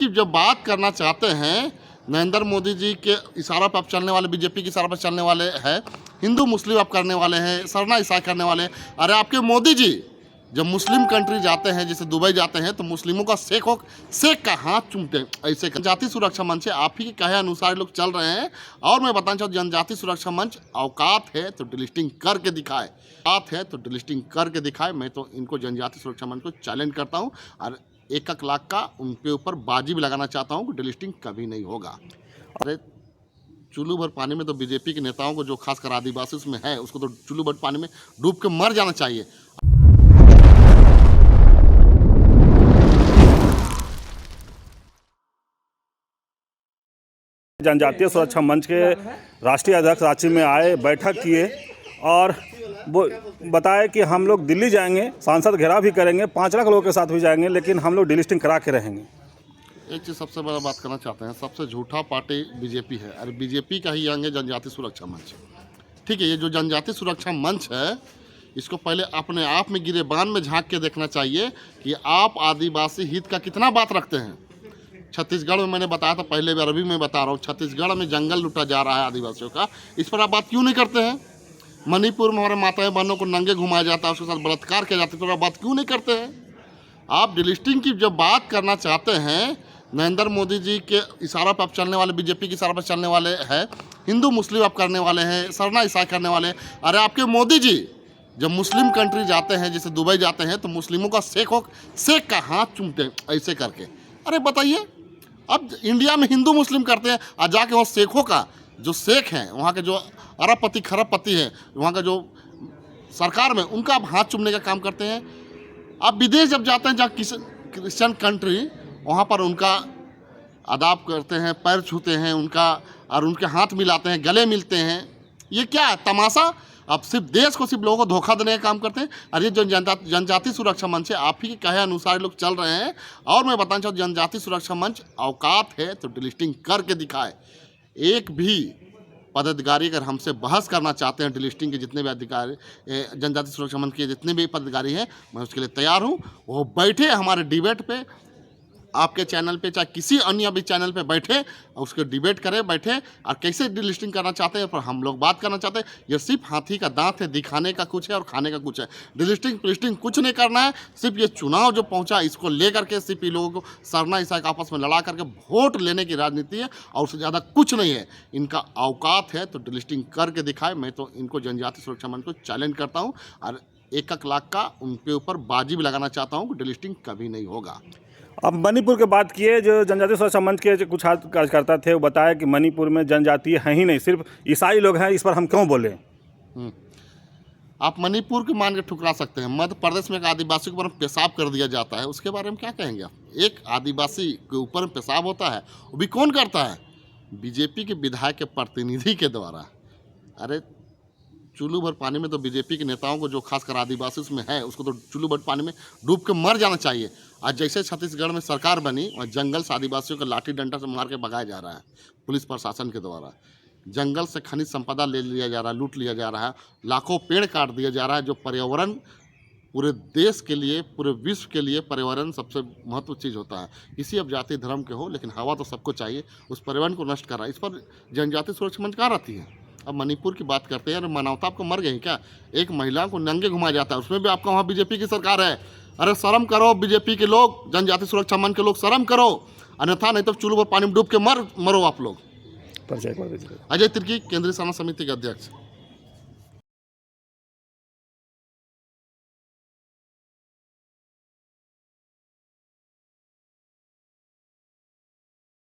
कि जब बात करना चाहते हैं नरेंद्र मोदी जी के इशारा पर आप चलने वाले, बीजेपी के इशारा पर चलने वाले हैं, हिंदू मुस्लिम आप करने वाले हैं, सरना ईसाई करने वाले हैं। अरे आपके मोदी जी जब मुस्लिम कंट्री जाते हैं, जैसे दुबई जाते हैं, तो मुस्लिमों का शेख का हाथ चूमते हैं। ऐसे जनजाति सुरक्षा मंच है, आप ही के कहे अनुसार लोग चल रहे हैं। और मैं बताना चाहूँ, जनजाति सुरक्षा मंच औकात है तो डिलिस्टिंग करके दिखाए, औकात है तो डिलिस्टिंग करके दिखाए। मैं तो इनको जनजाति सुरक्षा मंच को चैलेंज करता हूँ और 1 लाख का उनके ऊपर बाजी भी लगाना चाहता हूँ कि डिलिस्टिंग कभी नहीं होगा। अरे चुल्लू भर पानी में तो बीजेपी के नेताओं को, जो खासकर आदिवासी उसमें है, उसको तो चुल्लू भर पानी में डूब के मर जाना चाहिए। जनजातीय सुरक्षा मंच के राष्ट्रीय अध्यक्ष रांची में आए, बैठक किए और वो बताया कि हम लोग दिल्ली जाएंगे, सांसद घेराव भी करेंगे, 5 लाख लोगों के साथ भी जाएंगे, लेकिन हम लोग डिलिस्टिंग करा के रहेंगे। एक चीज़ सबसे बड़ा बात करना चाहते हैं, सबसे झूठा पार्टी बीजेपी है। अरे बीजेपी का ही आएंगे जनजाति सुरक्षा मंच, ठीक है। ये जो जनजाति सुरक्षा मंच है, इसको पहले अपने आप में गिरेबान में झांक के देखना चाहिए कि आप आदिवासी हित का कितना बात रखते हैं। छत्तीसगढ़ में मैंने बताया था, पहले भी अरबी में बता रहा हूँ, छत्तीसगढ़ में जंगल लूटा जा रहा है आदिवासियों का, इस पर आप बात क्यों नहीं करते हैं। मणिपुर में हमारे माताएं बहनों को नंगे घुमाया जाता है, उसके साथ बलात्कार किया जाता है, तो आप बात क्यों नहीं करते हैं। आप डिलिस्टिंग की जब बात करना चाहते हैं, नरेंद्र मोदी जी के इशारा पर आप चलने वाले, बीजेपी के इशारा पर चलने वाले हैं, हिंदू मुस्लिम आप करने वाले हैं, सरना ईसाई करने वाले हैं। अरे आपके मोदी जी जब मुस्लिम कंट्री जाते हैं, जैसे दुबई जाते हैं, तो मुस्लिमों का शेख का हाथ चूमते हैं ऐसे करके। अरे बताइए, अब इंडिया में हिंदू मुस्लिम करते हैं और जाके वहाँ शेखों का, जो शेख हैं वहाँ के, जो अरबपति खरबपति हैं वहाँ का, जो सरकार में, उनका आप हाथ चूमने का काम करते हैं। आप विदेश जब जाते हैं, जहाँ क्रिश्चियन कंट्री, वहाँ पर उनका आदाब करते हैं, पैर छूते हैं उनका, और उनके हाथ मिलाते हैं, गले मिलते हैं। ये क्या है तमाशा। आप सिर्फ देश को, सिर्फ लोगों को धोखा देने का काम करते हैं। और ये जो जनजाति सुरक्षा मंच है, आप ही के कहे अनुसार लोग चल रहे हैं। और मैं बताना चाहूँ, जनजाति सुरक्षा मंच औकात है तो डिलिस्टिंग करके दिखाए। एक भी पदाधिकारी अगर हमसे बहस करना चाहते हैं, डिलिस्टिंग के जितने भी अधिकारी, जनजाति सुरक्षा मंच के जितने भी पदाधिकारी हैं, मैं उसके लिए तैयार हूँ। वो बैठे हमारे डिबेट पे, आपके चैनल पे, चाहे किसी अन्य भी चैनल पे बैठे, उसको डिबेट करें, बैठे और कैसे डिलिस्टिंग करना चाहते हैं पर हम लोग बात करना चाहते हैं। ये सिर्फ हाथी का दांत है, दिखाने का कुछ है और खाने का कुछ है। डिलिस्टिंग कुछ नहीं करना है। सिर्फ ये चुनाव जो पहुंचा, इसको लेकर के सिर्फ ये लोगों को सरना ईसाई आपस में लड़ा करके वोट लेने की राजनीति है और उससे ज़्यादा कुछ नहीं है। इनका औकात है तो डिलिस्टिंग करके दिखाए। मैं तो इनको जनजाति सुरक्षा मंच को चैलेंज करता हूँ और 1 लाख का उनके ऊपर बाजी भी लगाना चाहता हूँ कि डिलिस्टिंग कभी नहीं होगा। अब मणिपुर की बात किए, जो जनजातीय सुरक्षा मंच के जो कुछ कार्यकर्ता थे, वो बताया कि मणिपुर में जनजातीय हैं ही नहीं, सिर्फ ईसाई लोग हैं। इस पर हम क्यों बोले। आप मणिपुर के मान के ठुकरा सकते हैं। मध्य प्रदेश में एक आदिवासी के ऊपर पेशाब कर दिया जाता है, उसके बारे में क्या कहेंगे आप। एक आदिवासी के ऊपर पेशाब होता है, वो भी कौन करता है, बीजेपी के विधायक के प्रतिनिधि के द्वारा। अरे चुल्लू भर पानी में तो बीजेपी के नेताओं को, जो खासकर आदिवासी उसमें है, उसको तो चुल्लू भर पानी में डूब के मर जाना चाहिए। आज जैसे छत्तीसगढ़ में सरकार बनी और जंगल से आदिवासियों को लाठी डंडा से मार के भगाया जा रहा है पुलिस प्रशासन के द्वारा। जंगल से खनिज संपदा ले लिया जा रहा है, लूट लिया जा रहा है, लाखों पेड़ काट दिया जा रहा है, जो पर्यावरण पूरे देश के लिए, पूरे विश्व के लिए पर्यावरण सबसे महत्व चीज़ होता है। किसी अब जाति धर्म के हो, लेकिन हवा तो सबको चाहिए। उस पर्यावरण को नष्ट कर रहा है। इस पर जनजाति सुरक्षा मंच कहाँ रहती है। अब मणिपुर की बात करते हैं, मानवता आपको मर गई क्या। एक महिला को नंगे घुमाया जाता है, उसमें भी आपका वहाँ बीजेपी की सरकार है। अरे शर्म करो बीजेपी के लोग, जनजाति सुरक्षा मंच के लोग, शर्म करो, अन्यथा नहीं तो चुल्लू पर पानी में डूब के मरो आप लोग। परिचय कर दीजिए। अजय तिर्की, केंद्रीय शासन समिति के अध्यक्ष।